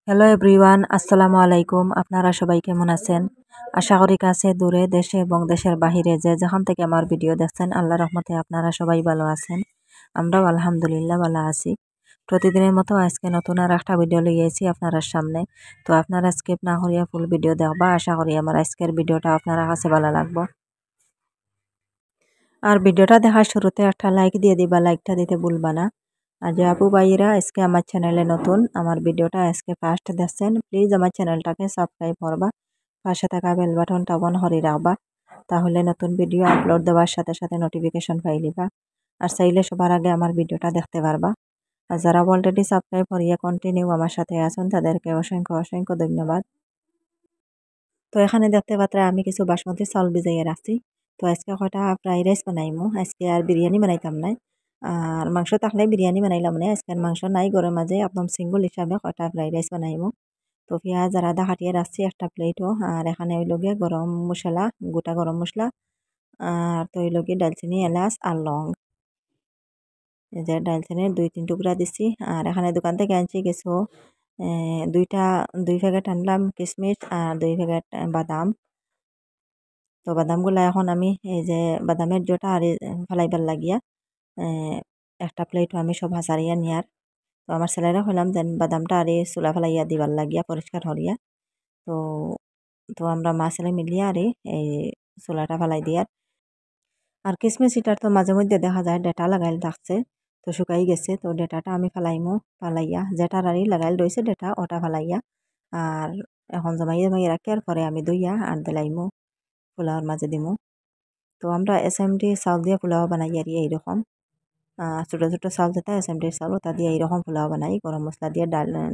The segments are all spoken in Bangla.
হ্যালো এভরিওয়ান, আসসালামু আলাইকুম। আপনারা সবাই কেমন আছেন? আশা করি কাছে দূরে দেশে এবং দেশের বাহিরে যে যেখান থেকে আমার ভিডিও দেখছেন আল্লাহর রহমতে আপনারা সবাই ভালো আছেন। আমরাও আলহামদুলিল্লাহ ভালো আছি। প্রতিদিনের মতো আজকে নতুন আর একটা ভিডিও লিয়েছি আপনার সামনে। তো আপনারা স্কিপ না করিয়া ফুল ভিডিও দেখবা। আশা করি আমার আজকের ভিডিওটা আপনার কাছে ভালো লাগবে। আর ভিডিওটা দেখার শুরুতে একটা লাইক দিয়ে দিবা, লাইকটা দিতে ভুলবা না। আর যে আপু ভাইয়েরা আজকে আমার চ্যানেলে নতুন, আমার ভিডিওটা আজকে ফার্স্ট দেখছেন, প্লিজ আমার চ্যানেলটাকে সাবস্ক্রাইব করবা, পাশে থাকা বেল বাটনটা অন করে রাখবা, তাহলে নতুন ভিডিও আপলোড দেওয়ার সাথে সাথে নোটিফিকেশন পাইলিবা। আর চাইলে সবার আগে আমার ভিডিওটা দেখতে পারবা। আর যারা অলরেডি সাবস্ক্রাইব করিয়া কন্টিনিউ আমার সাথে আছেন তাদেরকে অসংখ্য অসংখ্য ধন্যবাদ। তো এখানে দেখতে পাত্রা আমি কিছু বাসমতি চাউল ভিজাইয়া রাখছি। তো আজকে কয়টা ফ্রাইড রাইস বানাইমু, আজকে আর বিরিয়ানি বানাইতাম না। আর মাংস থাকলে বিরিয়ানি বানাইলাম না, আজকে আর মাংস নাই ঘরের মাঝে, একদম সিঙ্গল হিসাবে কয়টা ফ্রাইড রাইস বানাইমু। তো পেঁয়াজ আর আদা কাটিয়ে রাখছি একটা প্লেটও। আর এখানে ওই লগে গরম মশলা, গোটা গরম মশলা, আর তো ওই লগে ডালচিনি, এলাচ আর লং। এই যে ডালচিনির 2-3 টুকরা দিছি। আর এখানে দোকান থেকে আনছি কিছু দুইটা 2 প্যাকেট আনলাম কিশমিশ আর 2 প্যাকেট বাদাম। তো বাদামগুলা এখন আমি এই যে বাদামের জোটা আর ফালাইবার লাগিয়া আহ, একটা প্লেটও আমি সব হাসারিয়া নিয়ার। তো আমার ছেলেরা হলাম যেন বাদামটা আর এই চুলা ফেলাইয়া দিবার লাগিয়া পরিষ্কার হরিয়া। তো তো আমরা মা ছেলে মিলিয়া আর এই চুলাটা ফেলাই দিয়ার। আর কিসমিস এটার তো মাঝে মধ্যে দেখা যায় ডেটা লাগাইল থাকছে, তো শুকাই গেছে, তো ডেটাটা আমি ফালাইমু। ফালাইয়া যেটার আরই লাগাইল রয়েছে ডেটা ওটা ফালাইয়া আর এখন জমাইয়া জমাইয়া রাখি, আর পরে আমি দইয়া আর দিলাইমু পোলাওর মাঝে দিমু। তো আমরা এসএমডি চাউল দিয়ে পোলাও বানাই আর এইরকম ছোটো ছোটো চাউল যেটা এসএমডির চাউল ওটা দিয়ে এইরকম পোলাও বানাই, গরম মশলা দিয়ে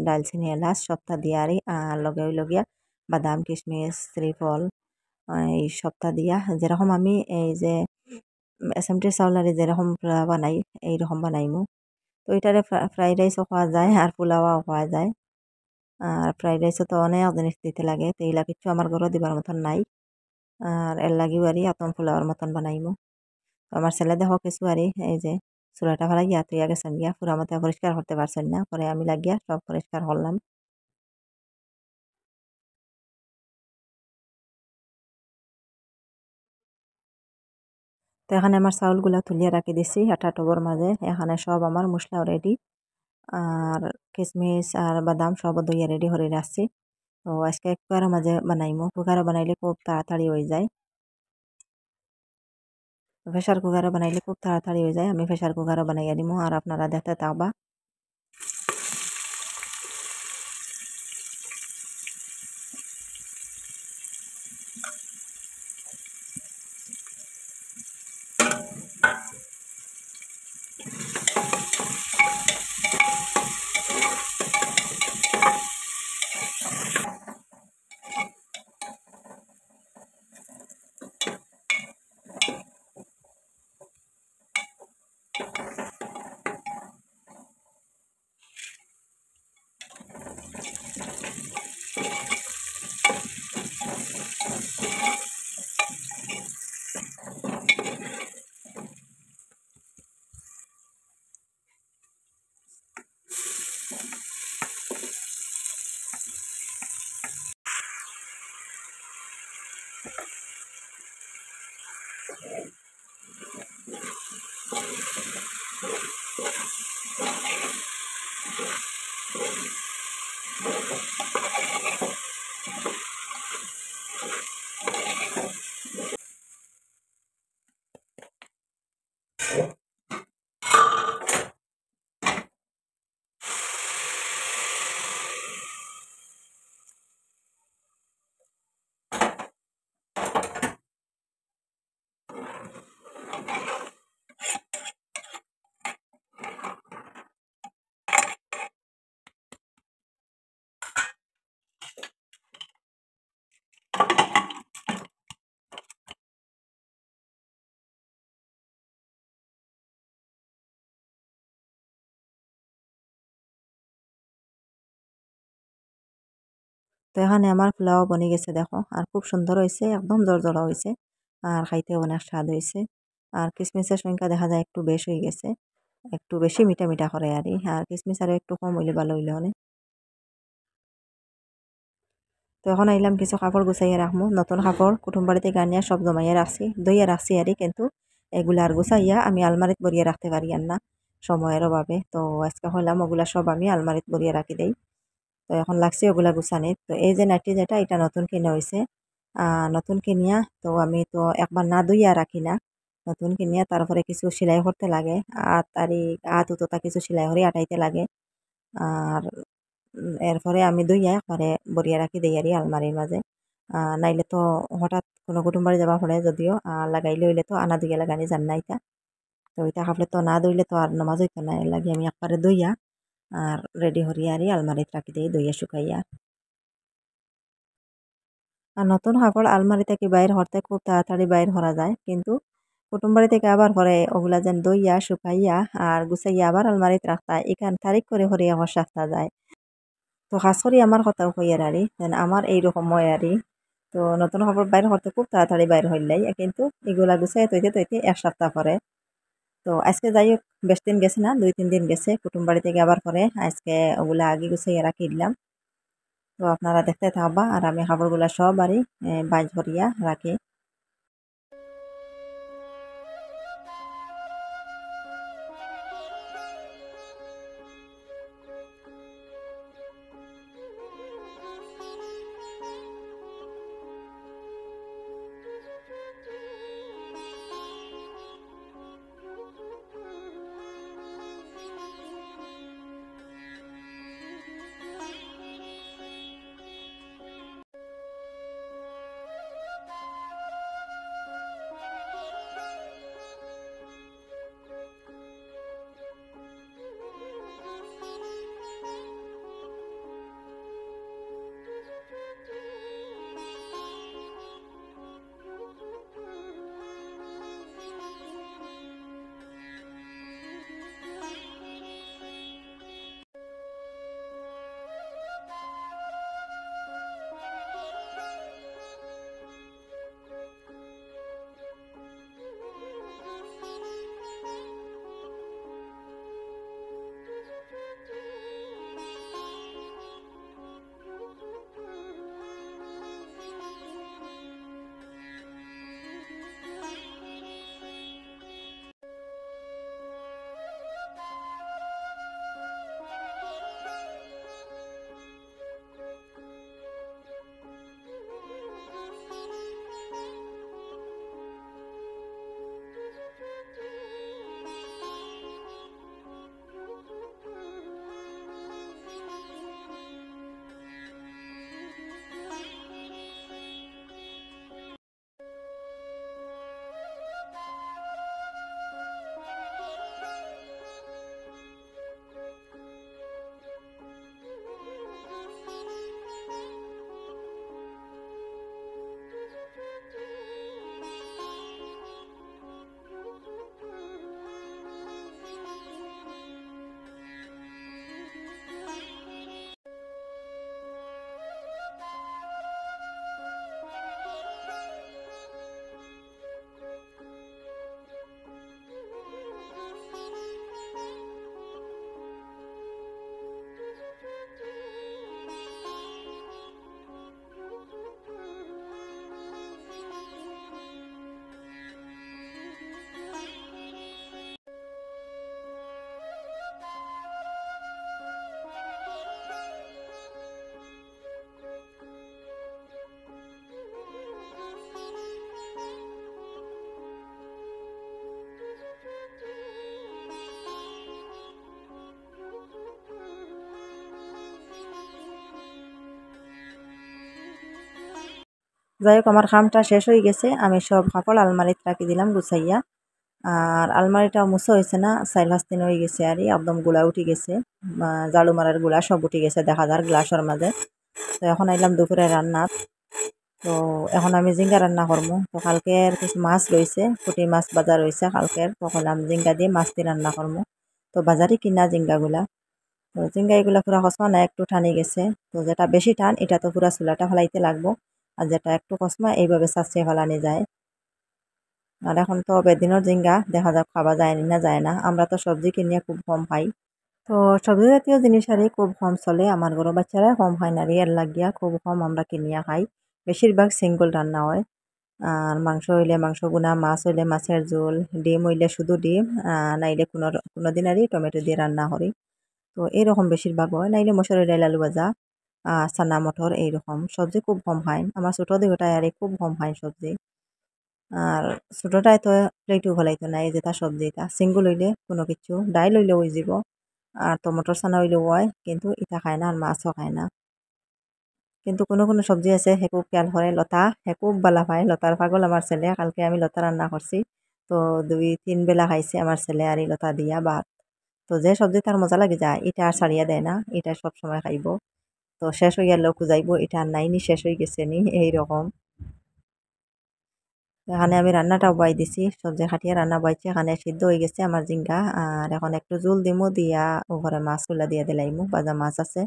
ডালচিনি এলাচ সবটা দিয়ে আর লগে লগিয়া বাদাম কিশমিশ শ্রীফল এই সবটা দিয়া যেরকম আমি এই যে এসএমডির চাউল আর যেরকম পোলাও বানাই এইরকম বানাইমু। তো এটারে ফ্রাইড রাইসও খাওয়া যায় আর পোলাওও খাওয়া যায়। আর ফ্রাইড রাইসও তো অনেক জিনিস দিতে লাগে, তো এইলা কিছু আমার ঘরও দিবার মতন নাই। আর এর লাগিও আর আতম পোলাওর মতন বানাইমু। আমার ছেলে দেখো কিছু আরে এই যে চুলাটা ফেলাই গিয়া তুই গেছেন গিয়া পুরা মতো পরিষ্কার করতে পারছেন না, পরে আমি লাগিয়া সব পরিষ্কার করলাম। তো এখানে আমার চাউলগুলা তুলিয়া রাখি দিছি একটা টবর মাঝে, এখানে সব আমার মশলা রেডি। আর কিশমিশ আর বাদাম সব দইয়া রেডি করে রাখছি। তো আজকে কুকারের মাঝে বানাইমু, কুকারে বানাইলে খুব তাড়াতাড়ি হয়ে যায়। প্রেশার কুকারে বানাইলে খুব তাড়াতাড়ি হয়ে যায়, আমি প্রেশার কুকারে বানাইয়া দিমু আর আপনারা দেখতে থাকবা। তো এখানে আমার পোলাও বনে গেছে দেখো, আর খুব সুন্দর হয়েছে, একদম জলজলা হয়েছে, আর খাইতে অনেক স্বাদ হয়েছে। আর কিশমিশের সংখ্যা দেখা যায় একটু বেশ হয়ে গেছে, একটু বেশি মিঠা মিঠা করে আর কিশমিশ আরও একটু কম হইলে ভালো হইলে অনেক। তো এখন আইলাম কিছু কাপড় গুছাইয়া রাখবো, নতুন কাপড় কুটুম বাড়ি থেকে আনিয়া সব জমাইয়া রাখছি, দইয়া রাখছি আরই, কিন্তু এগুলা আর গুছাইয়া আমি আলমারিত ভরিয়ে রাখতে পারি আর না সময়ের অভাবে। তো আজকে হইলাম ওগুলা সব আমি আলমারিত ভরিয়ে রাখি দেই। তো এখন লাগছে ওগুলা গুছানিত। তো এই যে নাইটি যেটা এটা নতুন কিনে হয়েছে, নতুন কিনিয়া তো আমি তো একবার না ধুইয়া রাখি না, নতুন কিনিয়া তারপরে কিছু সেলাই করতে লাগে, আত উতোটা কিছু সেলাই করে আটাইতে লাগে। আর এরপরে আমি ধুইয়া একবারে বরিয়া রাখি দেই আরই আলমারির মাঝে। নাইলে তো হঠাৎ কোনো কুটুম বাড়ি যাবা পড়ে যদিও লাগাইলে হইলে তো আনা ধুইয়া লাগানি জান না ইটা। তো ওইটা খাবলে তো না ধুইলে তো আর নামাজ হইতো না, এর লাগে আমি একবারে ধুইয়া আর রেডি করিয়া আরই আলমারিত রাখি দেই ধুইয়া শুকাইয়া। আর নতুন কাপড় আলমারি থেকে বাইর হরতে খুব তাড়াতাড়ি বাইর করা যায়, কিন্তু কুটুম বাড়ি থেকে আবার পরে ওগুলা যেন দইয়া শুকাইয়া আর গুছাইয়া আবার আলমারিত রাখতা এখান তারিখ করে হরিয়া আমার রাখতা যায়। তো খাস করি আমার কথাও কইয়ার আরি যেন আমার এইরকম হয় আরি। তো নতুন কাপড় বাইর করতে খুব তাড়াতাড়ি বাইর হইলাই, কিন্তু এগুলা গুছাই তৈতে তৈতে 1 সপ্তাহ পরে। তো আজকে যাই হোক, বেশ দিন গেছে না, 2-3 দিন গেছে কুটুম বাড়ি থেকে আবার পরে আজকে ওগুলা আগে গুছাইয়া রাখি দিলাম। তো আপনারা দেখতে থাকবা আর আমি কাপড়গুলা সব আরই বাইজ ভরিয়া রাখি। যাই হোক, আমার কামটা শেষ হয়ে গেছে, আমি সব কাপড় আলমারিতে রাখি দিলাম গুছাইয়া। আর আলমারিটা মুছা হয়েছে না, 4-5 দিন হয়ে গেছে আর একদম গুলা উঠে গেছে, ঝাড়ু মারার গুলা সব উঠে গেছে দেখা যার গ্লাসের মাঝে। তো এখন আইলাম দুপুরে রান্নাত। তো এখন আমি জিঙ্গা রান্না করবো। তো কালকের কিছু মাছ রয়েছে, পুঁটি মাছ বাজার রয়েছে কালকের, তো করলাম জিঙ্গা দিয়ে মাছ দিয়ে রান্না করবো। তো বাজারে কিনা জিঙ্গাগুলা, তো জিঙ্গা এগুলা পুরা কসমা না একটু টানি গেছে। তো যেটা বেশি টান এটা তো পুরা চুলাটা ফেলাইতে লাগবো, আর যেটা একটু কসমা এইভাবে চাচিয়ে ফেলানি যায়। আর এখন তো বেদিনের জিঙ্গা দেখা যাক খাওয়া যায় না যায় না, আমরা তো সবজি কিনিয়া খুব কম খাই। তো সবজি জাতীয় জিনিস আরই খুব কম চলে আমার ঘরে বাচ্চারা কম খায় না এর লাগিয়া খুব কম আমরা কিনিয়া খাই বেশিরভাগ সিঙ্গল রান্না হয় আর মাংস হইলে মাংস গুনা মাছ হইলে মাছের ঝোল ডিম হইলে শুধু ডিম নাইলে কোনো দিন আরই টমেটো দিয়ে রান্না করি তো এরকম বেশিরভাগ হয় নাইলে মসুরের ডাল আলু ভাজা চানা মটর এইরকম সবজি খুব কম খায় আমার ছোট দিকটাই আর খুব কম খায় সবজি আর ছোটটাই তো প্লেটও ফেলাইতো না এই যে তার সবজি এটা সিঙ্গল হইলে কোনো কিছু ডাইল হইলে হয়ে যাব আর টমেটোর চানা হইলেও হয় কিন্তু ইটা খায় না আর মাছও খায় না কিন্তু কোনো সবজি আছে হে খুব খেয়াল করে লতা হে খুব বালা পায় লতার পাগল আমার ছেলে কালকে আমি লতা রান্না করছি তো 2-3 বেলা খাইছে আমার ছেলে আর এই লতা দিয়া ভাত তো যে সবজি তার মজা লাগে যায় এটা আর ছাড়িয়া দেয় না এটা সব সময় খাইব তো শেষ হয়ে গেলেও খুঁজাইব এটা আর নাই নি শেষ হয়ে গেছে নি এইরকম এখানে আমি রান্নাটাও বাই দিছি সবজি খাটিয়ে রান্না বাইছে এখানে সিদ্ধ হয়ে গেছে আমার জিঙ্গা আর এখন একটু জল দিমু দিয়া উপরে মাছগুলা দিয়ে দিলাইমু ভাজা মাছ আছে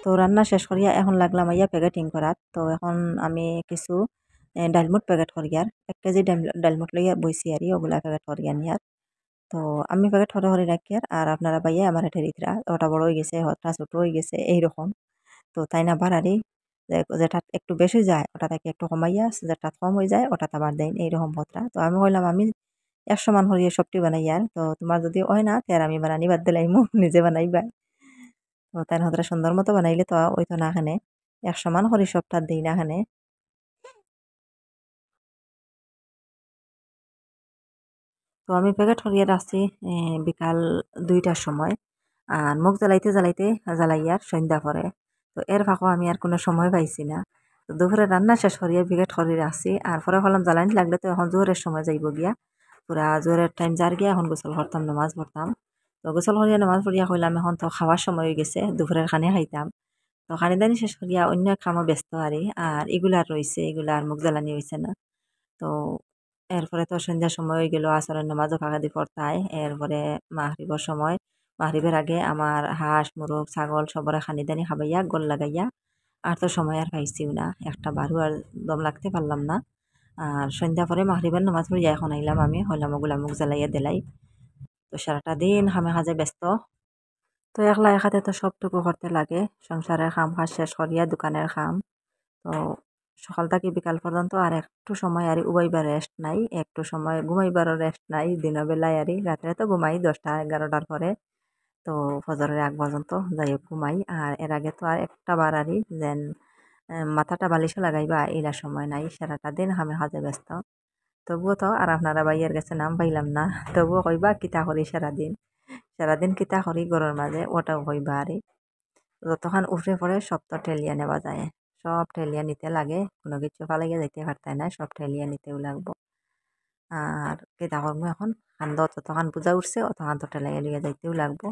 তো রান্না শেষ করিয়া এখন লাগলাম আইয়া প্যাকেটিং করাত তো এখন আমি কিছু ডালমুট প্যাকেট করিয়ার 1 কেজি ডালমুট লইয়া বইছি আর ওগুলা প্যাকেট করিয়া নিয়ার তো আমি প্যাকেট করে রাখিয়ার আর আপনারা পাইয়া আমার ঠেরিতরা ওটা বড় হয়ে গেছে ওটা ছোট হয়ে গেছে এইরকম তো তাই না বাড়ারি যেটা একটু বেশি যায় ওটা থেকে একটু কমাইয়া যেটা কম হয়ে যায় ওটা আবার দেন এইরকম ভত্রা তো আমি বললাম আমি 100 মান হরিয়ে সবটি বানাই আর তো তোমার যদি হয় না তার আমি বানানি বাদ দিলাইমু নিজে বানাইবা তো তাই হতরা সুন্দর মতো বানাইলে তো ওই তো না খানে 100 মান হরি সবটা দিই না খানে তো আমি প্যাকেট হরিয়ে রাখছি বিকাল 2টার সময় আর মুখ জ্বালাইতে জ্বালাইয়ার সন্ধ্যা পরে তো এর ফাঁকও আমি আর কোনো সময় পাইছি না তো দুপুরে রান্না শেষ করিয়া প্যাকেট হরিয়ে রাখছি আর পরে হলাম জ্বালানি লাগলে তো এখন জোরের সময় যাইব গিয়া পুরা জোরের টাইম যার গিয়া এখন গোসল করতাম নামাজ পড়তাম তো গোসল করিয়া নামাজ পড়িয়া কইলাম এখন তো খাওয়ার সময় হয়ে গেছে দুপুরের খানে খাইতাম তো খানিদানি শেষ করিয়া অন্য কামও ব্যস্ত আর এগুলার রয়েছে এগুলার মুখ জ্বালানি হয়েছে না তো এরপরে তো সন্ধ্যার সময় হয়ে গেল আসরের নামাজও কাকাদি পড়তায় এরপরে মাগরিবের সময় মাগরিবের আগে আমার হাঁস মুরগ ছাগল সবরে খানি দানি খাবাইয়া গোল লাগাইয়া আর তো সময় আর পাইছিও না একটা বারু আর দম লাগতে পারলাম না আর সন্ধ্যা পরে মাগরিবের নামাজ পড়িয়া এখন আইলাম আমি হইলাম ওগুলা মুখ জ্বালাইয়া দিলাই তো সারাটা দিন খামে কাজে ব্যস্ত তো একলা একাতে তো সবটুকু করতে লাগে সংসারের কাম কাজ শেষ করিয়া দোকানের কাম তো সকাল থেকে বিকাল পর্যন্ত আর একটু সময় আর উবাইবার রেস্ট নাই একটু সময় ঘুমাইবারও রেস্ট নাই দিনের বেলায় আর রাত্রে তো ঘুমাই 10টা 11টার পরে তো ফজরের আগ পর্যন্ত যাই হোক ঘুমাই আর এর আগে তো আর একটা বার আরই যেন মাথাটা বালিশে লাগাইবা এরা সময় নাই সারাটা দিন আমি কাজে ব্যস্ত তবুও তো আর আপনারা বাইয়ের কাছে নাম পাইলাম না তবুও কইবা কিতা করি সারাদিন কিতা করি ঘরের মাঝে ওটাও কইবা আরে যতক্ষণ উঠে পড়ে সব তো ঠেলিয়া নেওয়া যায় সব ঠেলিয়া নিতে লাগে কোনো কিছু ফালাইয়া যাইতে পারতাই না সব ঠেলিয়া নিতেও লাগবো আর কিতা করবো এখন কান্দ যতক্ষণ পূজা উঠছে অতক্ষণ তো ঠেলাইয়া লিয়া যাইতেও লাগবো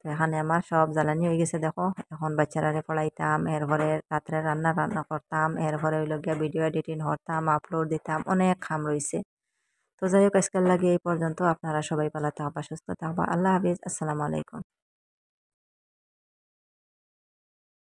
তো এখানে আমার সব জ্বালানি হয়ে গেছে দেখো এখন বাচ্চারারে পড়াইতাম এরপরে রাত্রে রান্না করতাম এরপরে হইল গিয়া ভিডিও এডিটিং করতাম আপলোড দিতাম অনেক কাম রয়েছে তো যাই হোক আজকাল লাগে এই পর্যন্ত আপনারা সবাই ভালো থাকবা সুস্থ থাকবা আল্লাহ হাফিজ আসসালামু আলাইকুম